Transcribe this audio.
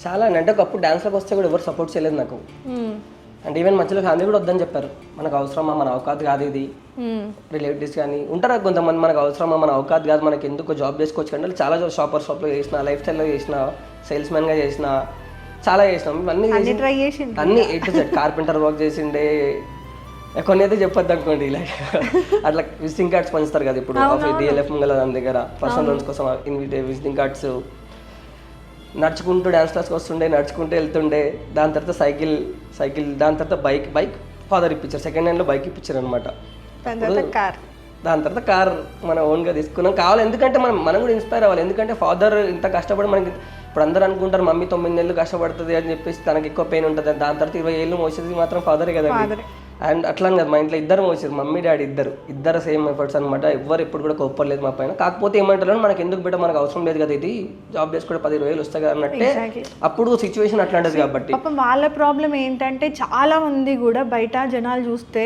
చాలా అంటే ఒకప్పుడు డాన్స్లోకి వస్తే కూడా ఎవరు సపోర్ట్ చేయలేదు నాకు. అంటే ఈవెన్ మధ్యలో ఫ్యామిలీ కూడా వద్దని చెప్పారు. మనకు అవసరమా, మన అవకాశం కాదు ఇది. రిలేటివ్స్ కానీ ఉంటారు కొంతమంది, మనకు అవసరమా, మన అవకాశం కాదు, మనకి ఎందుకు జాబ్ చేసుకోవచ్చు కానీ చాలా షాప్లో చేసిన, లైఫ్ స్టైల్లో చేసిన, సేల్స్ మ్యాన్గా చేసిన, చాలా చేసినాం. అన్నీ అన్నీ కార్పెంటర్ వర్క్ చేసిండే. కొన్ని అయితే చెప్పొద్దు అనుకోండి, ఇలా అట్లా విజిటింగ్ కార్డ్స్ పంచుతారు కదా ఇప్పుడు డిఎల్ఎఫ్ ముంగల దాని దగ్గర పర్సనల్ లోన్స్ కోసం విజిటింగ్ కార్డ్స్. నడుచుకుంటూ డ్యాన్స్ క్లాస్కి వస్తుండే, నడుచుకుంటూ వెళ్తుండే. దాని తర్వాత సైకిల్ దాని తర్వాత బైక్ ఫాదర్ ఇప్పించారు, సెకండ్ హ్యాండ్లో బైక్ ఇప్పించారు అనమాట. దాని తర్వాత కార్ మన ఓన్గా తీసుకున్నాం. కావాలి ఎందుకంటే మనం కూడా ఇన్స్పైర్ అవ్వాలి. ఎందుకంటే ఫాదర్ ఇంత కష్టపడి మనకి, ఇప్పుడు అందరూ అనుకుంటారు మమ్మీ 9 నెలలు కష్టపడుతుంది అని చెప్పేసి తనకి ఎక్కువ పెయిన్ ఉంటుంది, దాని తర్వాత 20 ఏళ్ళు మోసేది మాత్రం ఫాదరే కదండి. అండ్ అట్లా కదా మా ఇంట్లో ఇద్దరు మోసారు, మమ్మీ డాడీ ఇద్దరు సేమ్ ఎఫర్ట్స్ అనమాట. ఎవరు ఎప్పుడు కూడా కోప్పలేదు మా పైన. కాకపోతే ఏమంటారు, మనకి ఎందుకు బిడ్డ, మనకు అవసరం లేదు కదా, ఇది జాబ్ చేసుకుంటే 10-20 వేలు వస్తాయి కదా అన్నట్టే. అప్పుడు సిచ్యువేషన్ అట్లాంటిది కాబట్టి వాళ్ళ ప్రాబ్లం ఏంటంటే చాలా మంది కూడా బయట జనాలు చూస్తే